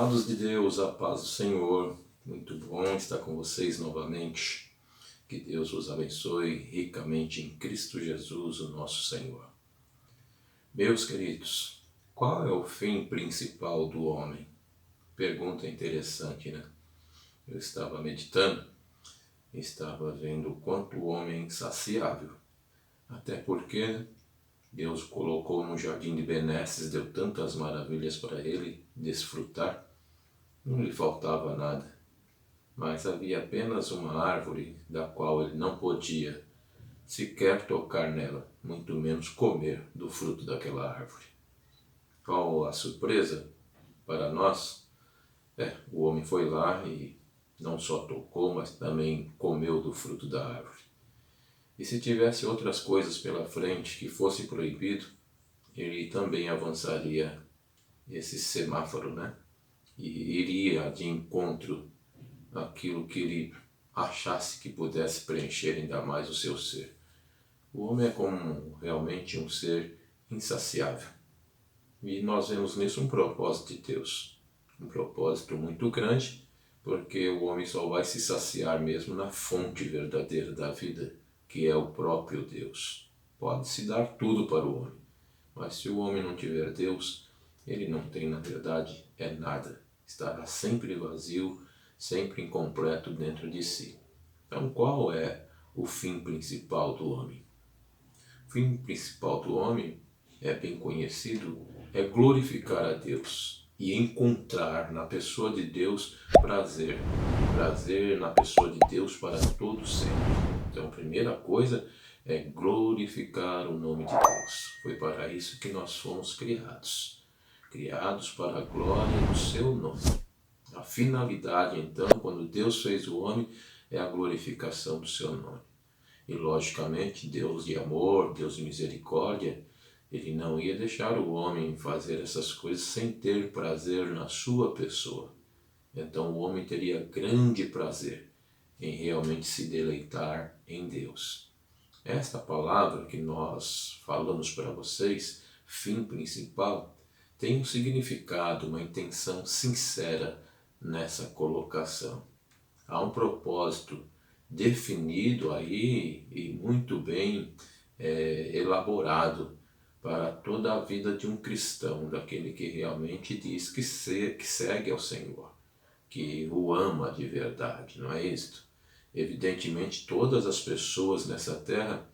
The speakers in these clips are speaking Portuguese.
Amados de Deus, a paz do Senhor, muito bom estar com vocês novamente. Que Deus vos abençoe ricamente em Cristo Jesus, o nosso Senhor. Meus queridos, qual é o fim principal do homem? Pergunta interessante, né? Eu estava meditando, estava vendo o quanto o homem é insaciável. Até porque Deus colocou no jardim de benesses, deu tantas maravilhas para ele desfrutar, não lhe faltava nada. Mas havia apenas uma árvore da qual ele não podia sequer tocar nela, muito menos comer do fruto daquela árvore. Qual a surpresa para nós? O homem foi lá e não só tocou, mas também comeu do fruto da árvore. E se tivesse outras coisas pela frente que fosse proibido, ele também avançaria esse semáforo, né? E iria de encontro àquilo que ele achasse que pudesse preencher ainda mais o seu ser. O homem é como realmente um ser insaciável. E nós vemos nisso um propósito de Deus. Um propósito muito grande, porque o homem só vai se saciar mesmo na fonte verdadeira da vida, que é o próprio Deus. Pode-se dar tudo para o homem, mas se o homem não tiver Deus, ele não tem, na verdade, nada. Estará sempre vazio, sempre incompleto dentro de si. Então, qual é o fim principal do homem? O fim principal do homem é bem conhecido, é glorificar a Deus e encontrar na pessoa de Deus prazer. Prazer na pessoa de Deus para todo sempre. Então, a primeira coisa é glorificar o nome de Deus. Foi para isso que nós fomos criados. Criados para a glória do seu nome. A finalidade, então, quando Deus fez o homem, é a glorificação do seu nome. E, logicamente, Deus de amor, Deus de misericórdia, Ele não ia deixar o homem fazer essas coisas sem ter prazer na sua pessoa. Então, o homem teria grande prazer em realmente se deleitar em Deus. Esta palavra que nós falamos para vocês, fim principal, tem um significado, uma intenção sincera nessa colocação. Há um propósito definido aí e muito bem elaborado para toda a vida de um cristão, daquele que realmente diz que segue ao Senhor, que o ama de verdade, não é isto? Evidentemente, todas as pessoas nessa terra,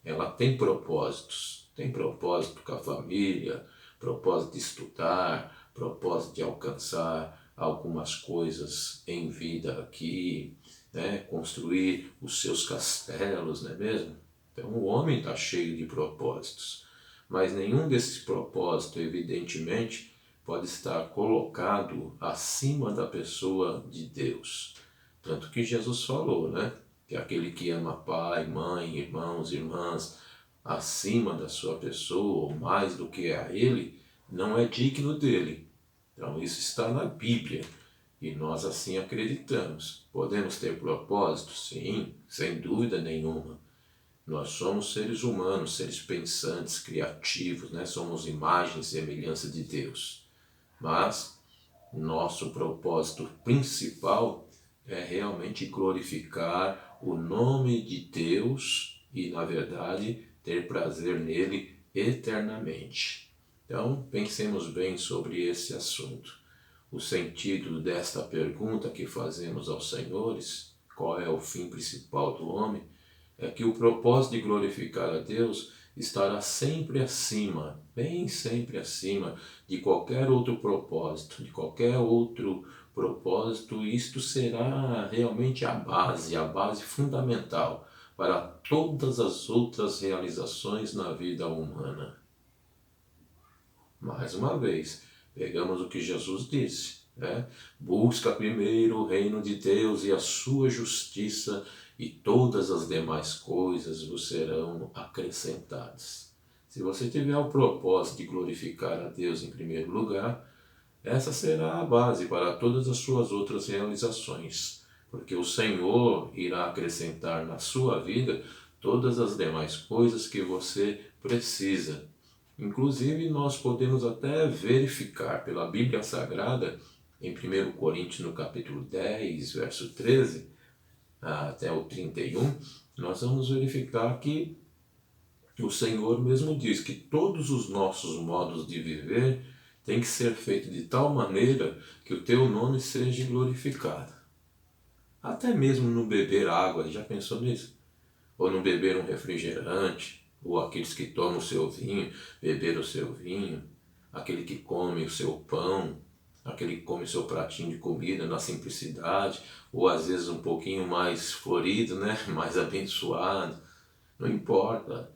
ela tem propósitos. Tem propósito com a família, propósito de estudar, propósito de alcançar algumas coisas em vida aqui, né? Construir os seus castelos, não é mesmo? Então o homem está cheio de propósitos, mas nenhum desses propósitos, evidentemente, pode estar colocado acima da pessoa de Deus. Tanto que Jesus falou, né? Que aquele que ama pai, mãe, irmãos, irmãs, acima da sua pessoa, ou mais do que a ele, não é digno dele. Então isso está na Bíblia e nós assim acreditamos. Podemos ter propósitos? Sim, sem dúvida nenhuma. Nós somos seres humanos, seres pensantes, criativos, né? Somos imagem e semelhança de Deus. Mas nosso propósito principal é realmente glorificar o nome de Deus e, na verdade, ter prazer nele eternamente. Então, pensemos bem sobre esse assunto. O sentido desta pergunta que fazemos aos senhores, qual é o fim principal do homem, é que o propósito de glorificar a Deus estará sempre acima, bem sempre acima de qualquer outro propósito, de qualquer outro propósito. Isto será realmente a base fundamental para todas as outras realizações na vida humana. Mais uma vez, pegamos o que Jesus disse, né? Busca primeiro o reino de Deus e a sua justiça, e todas as demais coisas vos serão acrescentadas. Se você tiver o propósito de glorificar a Deus em primeiro lugar, essa será a base para todas as suas outras realizações, porque o Senhor irá acrescentar na sua vida todas as demais coisas que você precisa. Inclusive, nós podemos até verificar pela Bíblia Sagrada em 1 Coríntios, no capítulo 10, verso 13, até o 31, nós vamos verificar que o Senhor mesmo diz que todos os nossos modos de viver têm que ser feitos de tal maneira que o teu nome seja glorificado. Até mesmo no beber água, já pensou nisso? Ou no beber um refrigerante, ou aqueles que tomam o seu vinho, beber o seu vinho, aquele que come o seu pão, aquele que come o seu pratinho de comida na simplicidade, ou às vezes um pouquinho mais florido, né? Mais abençoado. Não importa.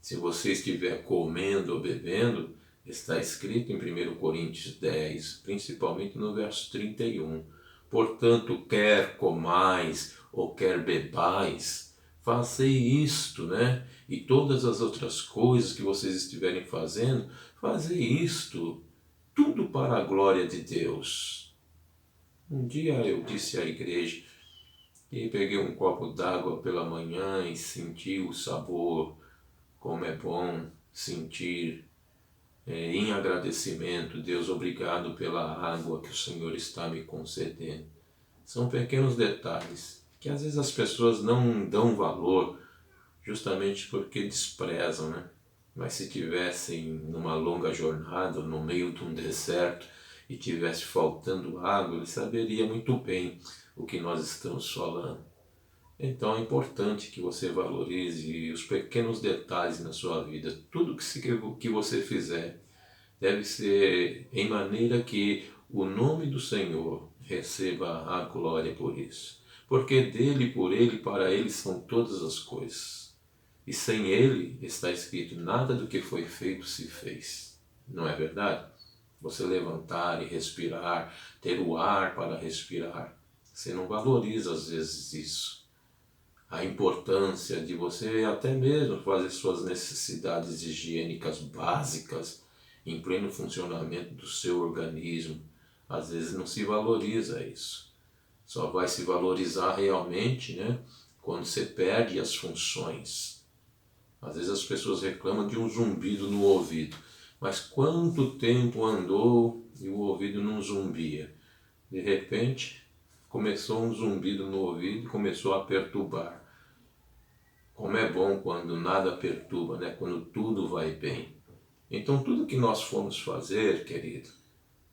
Se você estiver comendo ou bebendo, está escrito em 1 Coríntios 10, principalmente no verso 31. Portanto, quer comais ou quer bebais, fazei isto, né? E todas as outras coisas que vocês estiverem fazendo, fazei isto, tudo para a glória de Deus. Um dia eu disse à igreja, e peguei um copo d'água pela manhã e senti o sabor, como é bom sentir em agradecimento, Deus, obrigado pela água que o Senhor está me concedendo. São pequenos detalhes que às vezes as pessoas não dão valor justamente porque desprezam, né? Mas se tivessem numa longa jornada, no meio de um deserto, e tivesse faltando água, ele saberia muito bem o que nós estamos falando. Então é importante que você valorize os pequenos detalhes na sua vida. Tudo que você fizer deve ser em maneira que o nome do Senhor receba a glória por isso. Porque dele, por ele, para ele são todas as coisas. E sem ele, está escrito, nada do que foi feito se fez. Não é verdade? Você levantar e respirar, ter o ar para respirar. Você não valoriza às vezes isso. A importância de você até mesmo fazer suas necessidades higiênicas básicas em pleno funcionamento do seu organismo. Às vezes não se valoriza isso. Só vai se valorizar realmente, né, quando você perde as funções. Às vezes as pessoas reclamam de um zumbido no ouvido. Mas quanto tempo andou e o ouvido não zumbia? De repente, começou um zumbido no ouvido e começou a perturbar. Como é bom quando nada perturba, né? Quando tudo vai bem. Então tudo que nós formos fazer, querido,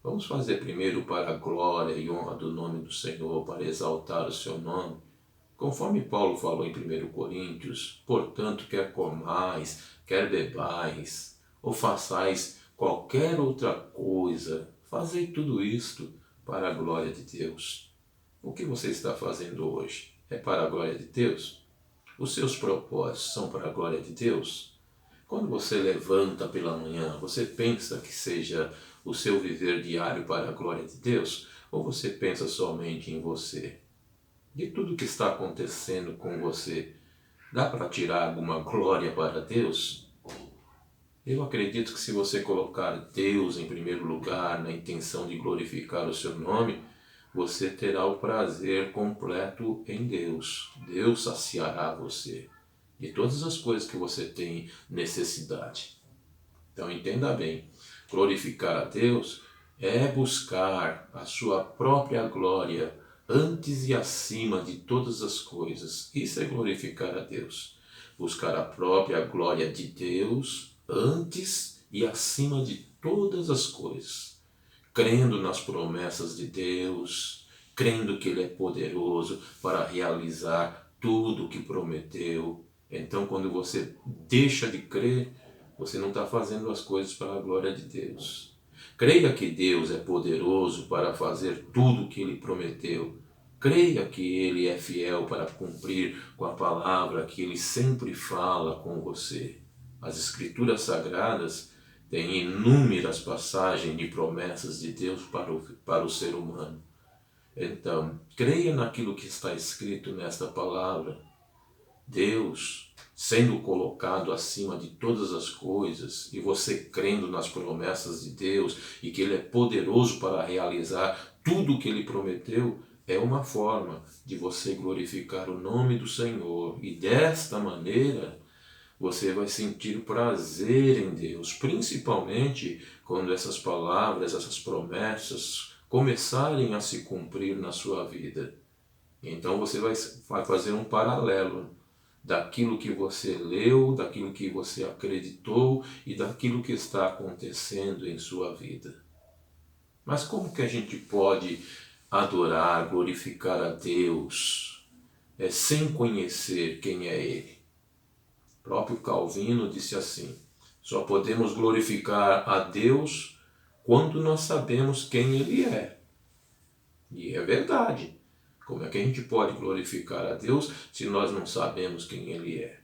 vamos fazer primeiro para a glória e honra do nome do Senhor, para exaltar o seu nome. Conforme Paulo falou em 1 Coríntios, portanto, quer comais, quer bebais, ou façais qualquer outra coisa, fazei tudo isto para a glória de Deus. O que você está fazendo hoje é para a glória de Deus? Os seus propósitos são para a glória de Deus? Quando você levanta pela manhã, você pensa que seja o seu viver diário para a glória de Deus? Ou você pensa somente em você? De tudo que está acontecendo com você, dá para tirar alguma glória para Deus? Eu acredito que se você colocar Deus em primeiro lugar, na intenção de glorificar o seu nome, você terá o prazer completo em Deus. Deus saciará você de todas as coisas que você tem necessidade. Então entenda bem, glorificar a Deus é buscar a sua própria glória antes e acima de todas as coisas. Isso é glorificar a Deus. Buscar a própria glória de Deus antes e acima de todas as coisas. Crendo nas promessas de Deus, crendo que Ele é poderoso para realizar tudo o que prometeu. Então, quando você deixa de crer, você não está fazendo as coisas para a glória de Deus. Creia que Deus é poderoso para fazer tudo o que Ele prometeu. Creia que Ele é fiel para cumprir com a palavra que Ele sempre fala com você. As Escrituras Sagradas têm inúmeras passagens de promessas de Deus para o ser humano. Então, creia naquilo que está escrito nesta palavra. Deus sendo colocado acima de todas as coisas e você crendo nas promessas de Deus e que Ele é poderoso para realizar tudo o que Ele prometeu, é uma forma de você glorificar o nome do Senhor. E desta maneira você vai sentir prazer em Deus, principalmente quando essas palavras, essas promessas começarem a se cumprir na sua vida. Então você vai fazer um paralelo daquilo que você leu, daquilo que você acreditou e daquilo que está acontecendo em sua vida. Mas como que a gente pode adorar, glorificar a Deus sem conhecer quem é Ele? O próprio Calvino disse assim: só podemos glorificar a Deus quando nós sabemos quem Ele é. E é verdade. Como é que a gente pode glorificar a Deus se nós não sabemos quem Ele é?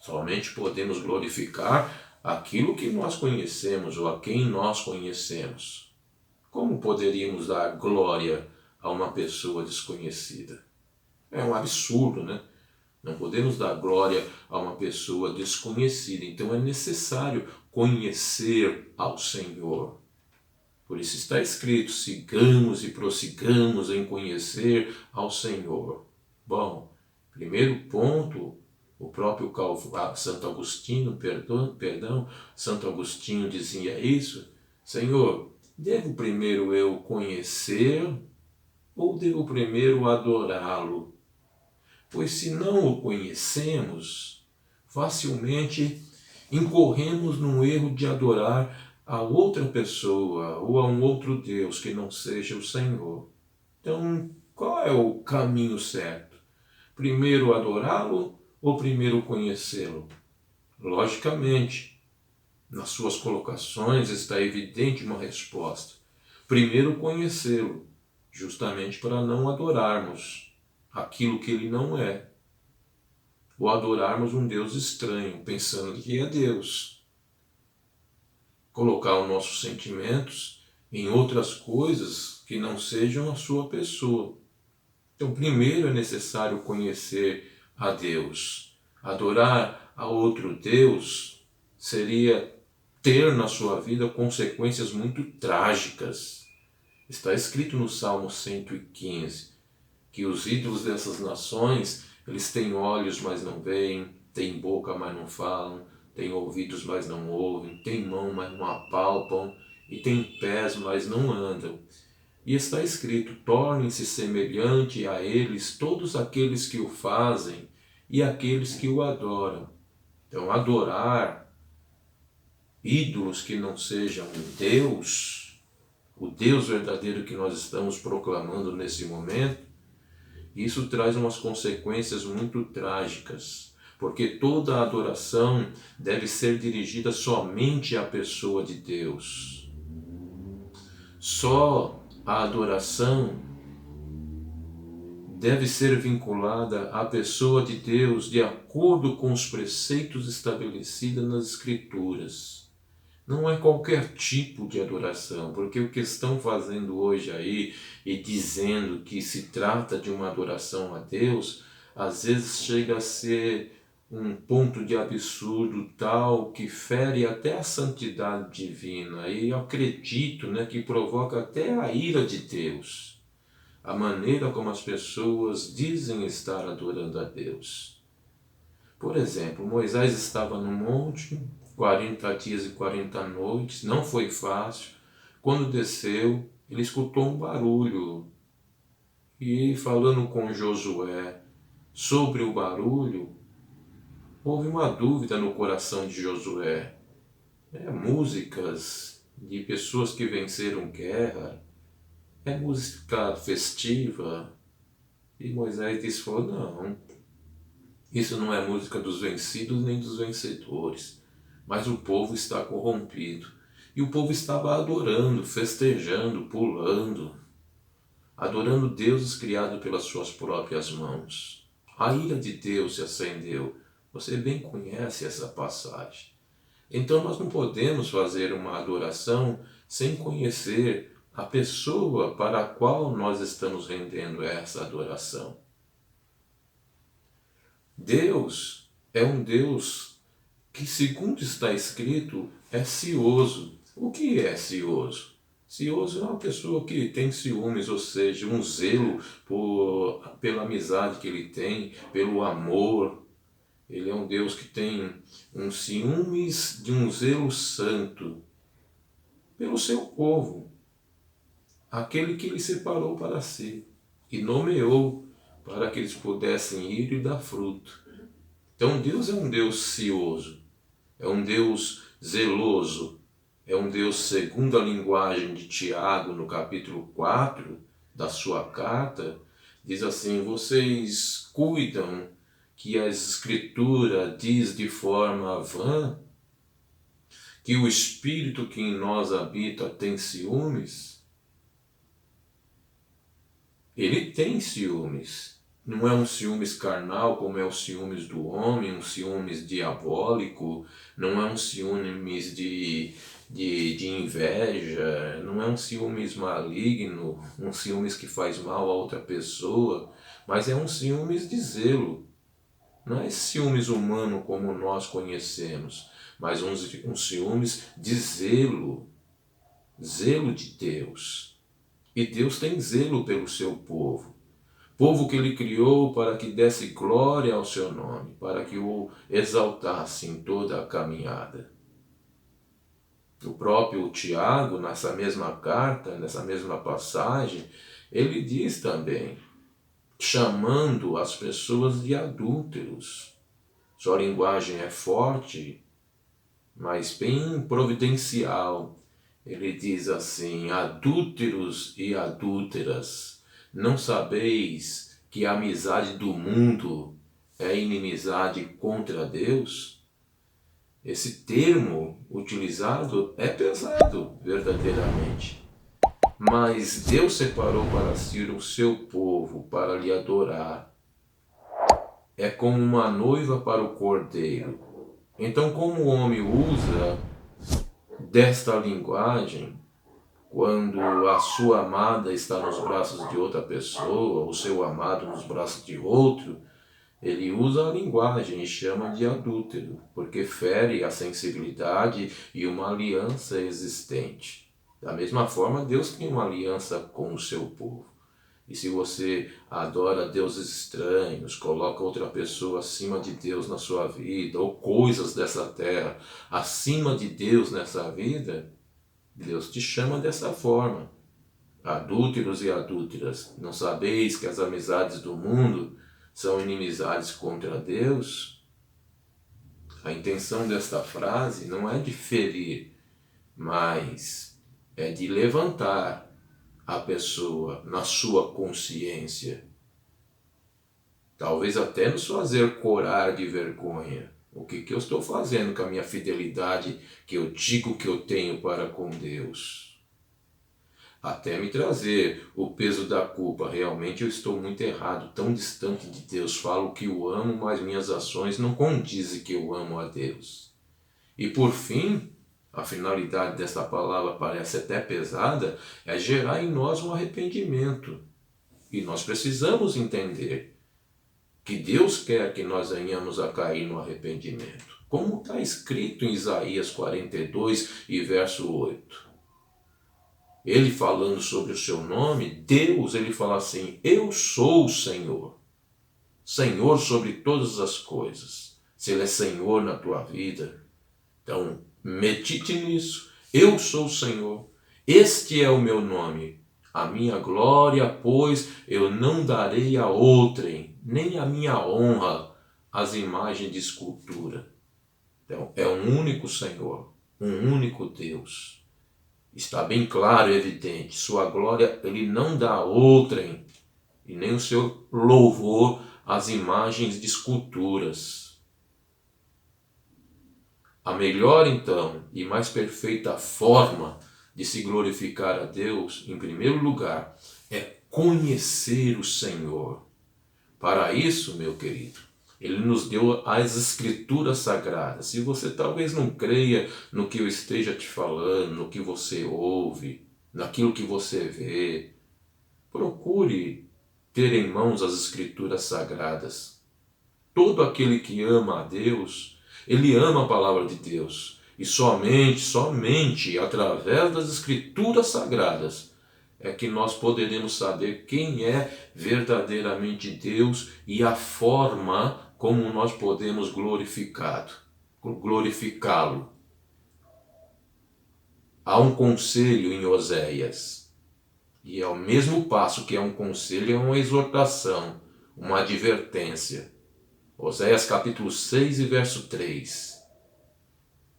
Somente podemos glorificar aquilo que nós conhecemos ou a quem nós conhecemos. Como poderíamos dar glória a uma pessoa desconhecida? É um absurdo, né? Não podemos dar glória a uma pessoa desconhecida. Então é necessário conhecer ao Senhor. Por isso está escrito: sigamos e prossigamos em conhecer ao Senhor. Bom, primeiro ponto, o próprio Santo Agostinho, Santo Agostinho dizia isso: Senhor, devo primeiro eu conhecer ou devo primeiro adorá-lo? Pois se não o conhecemos, facilmente incorremos no erro de adorar a outra pessoa ou a um outro Deus que não seja o Senhor. Então, qual é o caminho certo? Primeiro adorá-lo ou primeiro conhecê-lo? Logicamente, nas suas colocações está evidente uma resposta. Primeiro conhecê-lo, justamente para não adorarmos aquilo que ele não é, ou adorarmos um Deus estranho, pensando que é Deus. Colocar os nossos sentimentos em outras coisas que não sejam a sua pessoa. Então, primeiro é necessário conhecer a Deus. Adorar a outro Deus seria ter na sua vida consequências muito trágicas. Está escrito no Salmo 115 que os ídolos dessas nações, eles têm olhos, mas não veem, têm boca, mas não falam, têm ouvidos, mas não ouvem, têm mão, mas não apalpam, e têm pés, mas não andam. E está escrito: tornem-se semelhante a eles todos aqueles que o fazem e aqueles que o adoram. Então, adorar ídolos que não sejam Deus, o Deus verdadeiro que nós estamos proclamando nesse momento, isso traz umas consequências muito trágicas, porque toda a adoração deve ser dirigida somente à pessoa de Deus. Só a adoração deve ser vinculada à pessoa de Deus de acordo com os preceitos estabelecidos nas Escrituras. Não é qualquer tipo de adoração, porque o que estão fazendo hoje aí e dizendo que se trata de uma adoração a Deus, às vezes chega a ser um ponto de absurdo tal que fere até a santidade divina, e eu acredito, que provoca até a ira de Deus, a maneira como as pessoas dizem estar adorando a Deus. Por exemplo, Moisés estava no monte, 40 dias e 40 noites, não foi fácil. Quando desceu, ele escutou um barulho. E falando com Josué sobre o barulho, houve uma dúvida no coração de Josué. Músicas de pessoas que venceram guerra, música festiva. E Moisés disse: não, isso não é música dos vencidos nem dos vencedores. Mas o povo está corrompido. E o povo estava adorando, festejando, pulando, adorando deuses criados pelas suas próprias mãos. A ira de Deus se acendeu. Você bem conhece essa passagem. Então nós não podemos fazer uma adoração sem conhecer a pessoa para a qual nós estamos rendendo essa adoração. Deus é um Deus que, segundo está escrito, é cioso. O que é cioso? Cioso é uma pessoa que tem ciúmes, ou seja, um zelo pela amizade que ele tem, pelo amor. Ele é um Deus que tem um ciúmes de um zelo santo pelo seu povo. aquele que ele separou para si e nomeou para que eles pudessem ir e dar fruto. Então Deus é um Deus cioso, é um Deus zeloso, é um Deus segundo a linguagem de Tiago, no capítulo 4 da sua carta, diz assim: vocês cuidam que a Escritura diz de forma vã que o Espírito que em nós habita tem ciúmes? Ele tem ciúmes. Não é um ciúmes carnal como é o ciúmes do homem, um ciúmes diabólico, não é um ciúmes de inveja, não é um ciúmes maligno, um ciúmes que faz mal a outra pessoa, mas é um ciúmes de zelo. Não é esse ciúmes humano como nós conhecemos, mas um ciúmes de zelo, zelo de Deus. E Deus tem zelo pelo seu povo. Povo que ele criou para que desse glória ao seu nome, para que o exaltasse em toda a caminhada. O próprio Tiago, nessa mesma carta, nessa mesma passagem, ele diz também, chamando as pessoas de adúlteros. Sua linguagem é forte, mas bem providencial. Ele diz assim: adúlteros e adúlteras, não sabeis que a amizade do mundo é inimizade contra Deus? Esse termo utilizado é pesado, verdadeiramente. Mas Deus separou para si o seu povo para lhe adorar. É como uma noiva para o cordeiro. Então, como o homem usa desta linguagem, quando a sua amada está nos braços de outra pessoa, o seu amado nos braços de outro, ele usa a linguagem e chama de adúltero, porque fere a sensibilidade e uma aliança existente. Da mesma forma, Deus tem uma aliança com o seu povo. E se você adora deuses estranhos, coloca outra pessoa acima de Deus na sua vida, ou coisas dessa terra acima de Deus nessa vida, Deus te chama dessa forma. Adúlteros e adúlteras, não sabeis que as amizades do mundo são inimizades contra Deus? A intenção desta frase não é de ferir, mas é de levantar a pessoa na sua consciência. Talvez até nos fazer corar de vergonha. O que eu estou fazendo com a minha fidelidade que eu digo que eu tenho para com Deus? Até me trazer o peso da culpa. Realmente eu estou muito errado, tão distante de Deus. Falo que o amo, mas minhas ações não condizem que eu amo a Deus. E por fim, a finalidade desta palavra parece até pesada, é gerar em nós um arrependimento. E nós precisamos entender que Deus quer que nós venhamos a cair no arrependimento. Como está escrito em Isaías 42 e verso 8. Ele falando sobre o seu nome, Deus, ele fala assim: eu sou o Senhor. Senhor sobre todas as coisas. Se ele é Senhor na tua vida, então medite nisso. Eu sou o Senhor. Este é o meu nome. A minha glória, pois, eu não darei a outrem, nem a minha honra às imagens de escultura. Então, é um único Senhor, um único Deus. Está bem claro e evidente, sua glória ele não dá a outrem, e nem o seu louvor às imagens de esculturas. A melhor, então, e mais perfeita forma de se glorificar a Deus, em primeiro lugar, é conhecer o Senhor. Para isso, meu querido, Ele nos deu as Escrituras Sagradas. Se você talvez não creia no que eu esteja te falando, no que você ouve, naquilo que você vê, procure ter em mãos as Escrituras Sagradas. Todo aquele que ama a Deus, ele ama a palavra de Deus. E somente através das Escrituras Sagradas é que nós poderemos saber quem é verdadeiramente Deus e a forma como nós podemos glorificá-lo. Há um conselho em Oséias. E é o mesmo passo que é um conselho, é uma exortação, uma advertência. Oséias capítulo 6 e verso 3.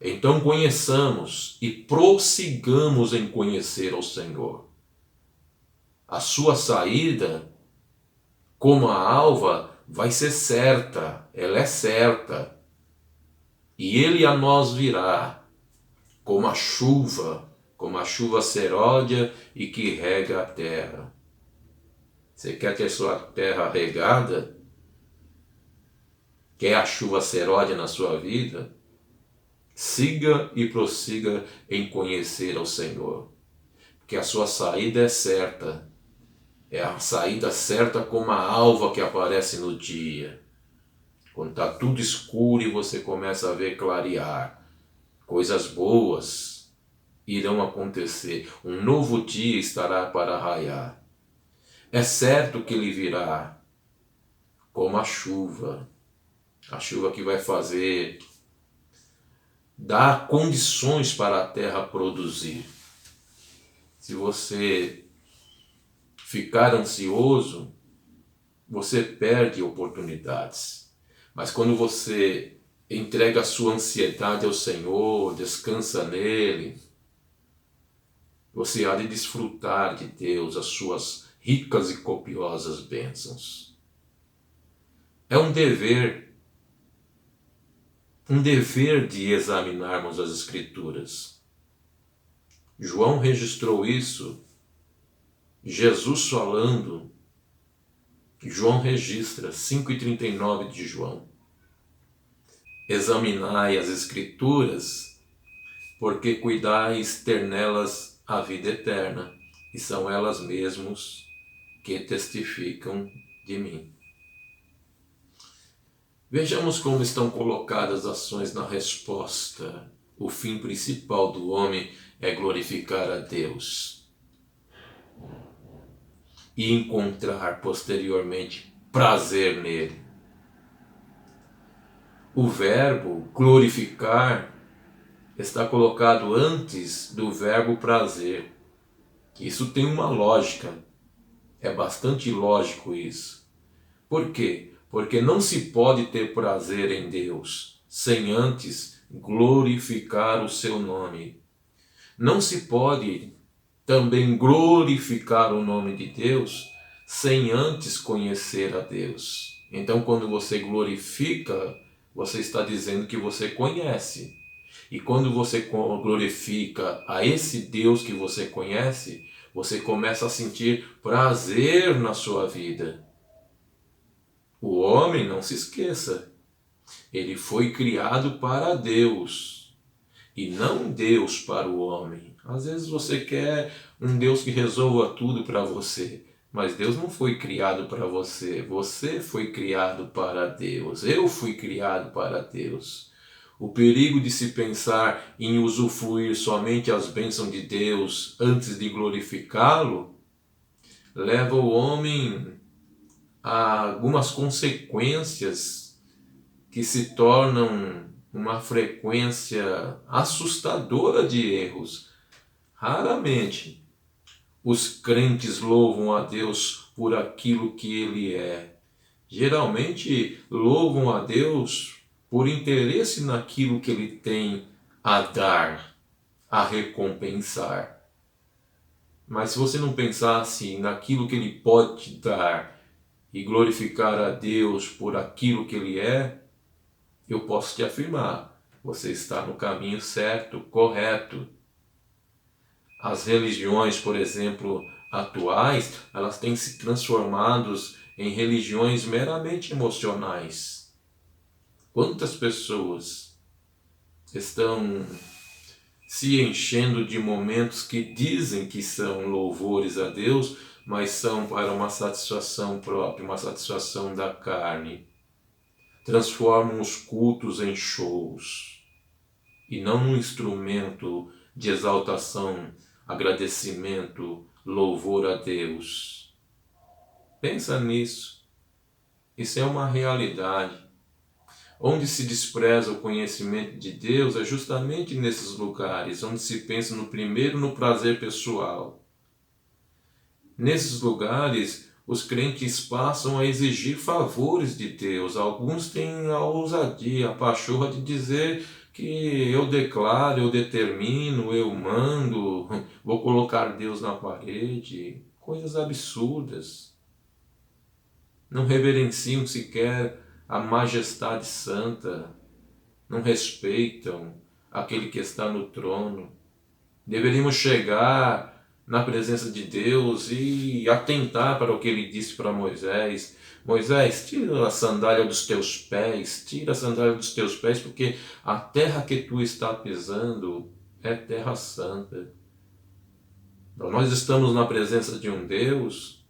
Então conheçamos e prossigamos em conhecer ao Senhor. A sua saída, como a alva, vai ser certa, ela é certa. E ele a nós virá, como a chuva seródia e que rega a terra. Você quer ter sua terra regada? Quer a chuva seródia na sua vida? Siga e prossiga em conhecer ao Senhor, porque a sua saída é certa. É a saída certa como a alva que aparece no dia. Quando está tudo escuro e você começa a ver clarear, coisas boas irão acontecer. Um novo dia estará para raiar. É certo que ele virá como a chuva que vai dar condições para a terra produzir. Se você ficar ansioso, você perde oportunidades. Mas quando você entrega a sua ansiedade ao Senhor, descansa nele, você há de desfrutar de Deus as suas ricas e copiosas bênçãos. É um dever de examinarmos as Escrituras. João registrou isso, Jesus falando, João registra, 5:39 de João. Examinai as Escrituras, porque cuidais ter nelas a vida eterna, e são elas mesmas que testificam de mim. Vejamos como estão colocadas as ações na resposta. O fim principal do homem é glorificar a Deus e encontrar posteriormente prazer nele. O verbo glorificar está colocado antes do verbo prazer. Isso tem uma lógica, é bastante lógico isso. Por quê? Porque não se pode ter prazer em Deus sem antes glorificar o seu nome. Não se pode também glorificar o nome de Deus sem antes conhecer a Deus. Então, quando você glorifica, você está dizendo que você conhece. E quando você glorifica a esse Deus que você conhece, você começa a sentir prazer na sua vida. O homem, não se esqueça, ele foi criado para Deus e não Deus para o homem. Às vezes você quer um Deus que resolva tudo para você, mas Deus não foi criado para você. Você foi criado para Deus. Eu fui criado para Deus. O perigo de se pensar em usufruir somente as bênçãos de Deus antes de glorificá-lo leva o homem a algumas consequências que se tornam uma frequência assustadora de erros. Raramente os crentes louvam a Deus por aquilo que Ele é. Geralmente louvam a Deus por interesse naquilo que Ele tem a dar, a recompensar. Mas se você não pensar assim naquilo que Ele pode te dar e glorificar a Deus por aquilo que Ele é, eu posso te afirmar, você está no caminho certo, correto. As religiões, por exemplo, atuais, elas têm se transformado em religiões meramente emocionais. Quantas pessoas estão se enchendo de momentos que dizem que são louvores a Deus, mas são para uma satisfação própria, uma satisfação da carne. Transformam os cultos em shows e não num instrumento de exaltação, agradecimento, louvor a Deus. Pensa nisso. Isso é uma realidade. Onde se despreza o conhecimento de Deus é justamente nesses lugares, onde se pensa no primeiro no prazer pessoal Nesses lugares, os crentes passam a exigir favores de Deus. Alguns têm a ousadia, a pachorra de dizer que eu declaro, eu determino, eu mando, vou colocar Deus na parede. Coisas absurdas. Não reverenciam sequer a majestade santa, não respeitam aquele que está no trono. Deveríamos chegar na presença de Deus e atentar para o que ele disse para Moisés. Moisés, tira a sandália dos teus pés, tira a sandália dos teus pés, porque a terra que tu está pisando é terra santa. Então, nós estamos na presença de um Deus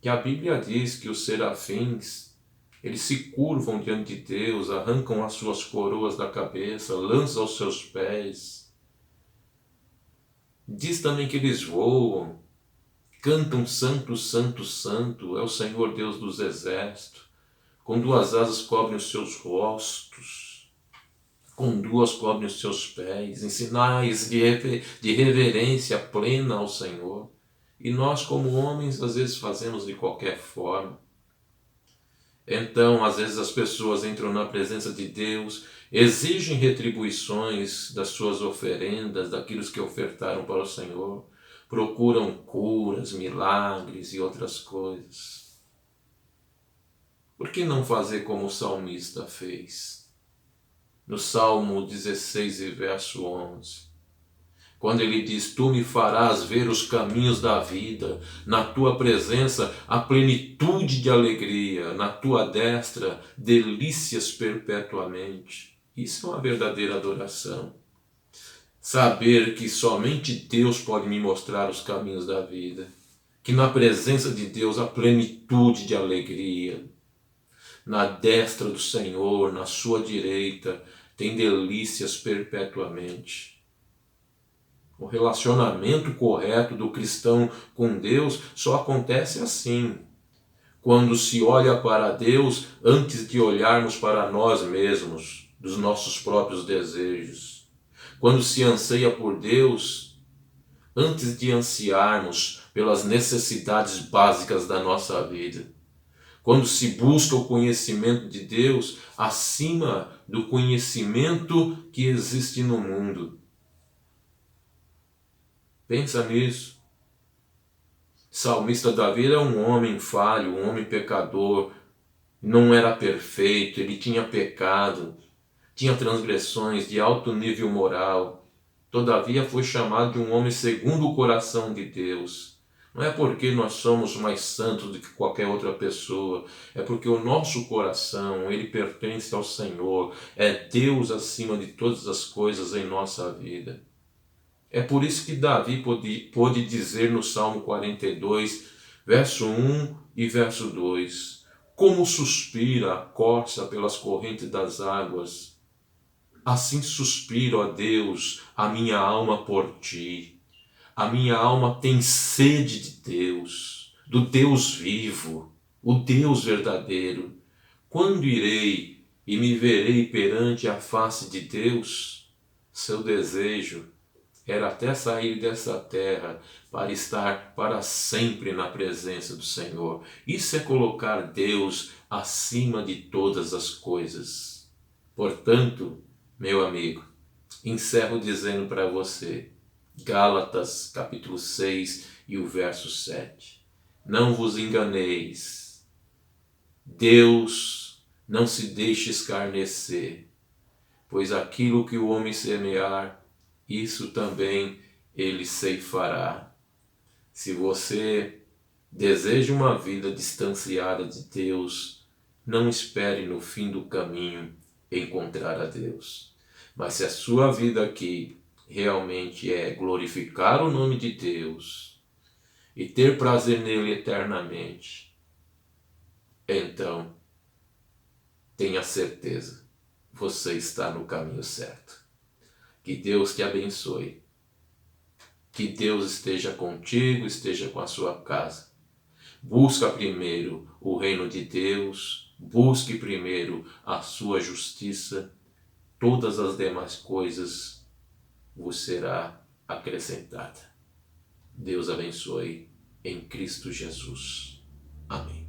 que a Bíblia diz que os serafins, eles se curvam diante de Deus, arrancam as suas coroas da cabeça, lançam aos seus pés. Diz também que eles voam, cantam santo, santo, santo, é o Senhor Deus dos exércitos. Com duas asas cobrem os seus rostos, com duas cobrem os seus pés, em sinais de reverência plena ao Senhor. E nós, como homens, às vezes fazemos de qualquer forma. Então, às vezes as pessoas entram na presença de Deus, exigem retribuições das suas oferendas, daquilo que ofertaram para o Senhor, procuram curas, milagres e outras coisas. Por que não fazer como o salmista fez? No Salmo 16 e verso 11. Quando ele diz, tu me farás ver os caminhos da vida, na tua presença a plenitude de alegria, na tua destra delícias perpetuamente. Isso é uma verdadeira adoração. Saber que somente Deus pode me mostrar os caminhos da vida, que na presença de Deus há plenitude de alegria, na destra do Senhor, na sua direita, tem delícias perpetuamente. O relacionamento correto do cristão com Deus só acontece assim, quando se olha para Deus antes de olharmos para nós mesmos, dos nossos próprios desejos. Quando se anseia por Deus antes de ansiarmos pelas necessidades básicas da nossa vida. Quando se busca o conhecimento de Deus acima do conhecimento que existe no mundo. Pensa nisso. Salmista Davi era um homem falho, um homem pecador, não era perfeito, ele tinha pecado, tinha transgressões de alto nível moral. Todavia foi chamado de um homem segundo o coração de Deus. Não é porque nós somos mais santos do que qualquer outra pessoa, é porque o nosso coração, ele pertence ao Senhor, é Deus acima de todas as coisas em nossa vida. É por isso que Davi pôde dizer no Salmo 42, verso 1 e verso 2, como suspira a corça pelas correntes das águas, assim suspiro, ó Deus, a minha alma por ti. A minha alma tem sede de Deus, do Deus vivo, o Deus verdadeiro. Quando irei e me verei perante a face de Deus? Seu desejo era até sair dessa terra para estar para sempre na presença do Senhor. Isso é colocar Deus acima de todas as coisas. Portanto, meu amigo, encerro dizendo para você, Gálatas capítulo 6 e o verso 7. Não vos enganeis, Deus não se deixa escarnecer, pois aquilo que o homem semear, isso também ele ceifará. Se você deseja uma vida distanciada de Deus, não espere no fim do caminho encontrar a Deus. Mas se a sua vida aqui realmente é glorificar o nome de Deus e ter prazer nele eternamente, então tenha certeza, você está no caminho certo. Que Deus te abençoe. Que Deus esteja contigo, esteja com a sua casa. Busca primeiro o reino de Deus, busque primeiro a sua justiça, todas as demais coisas vos será acrescentada. Deus abençoe em Cristo Jesus. Amém.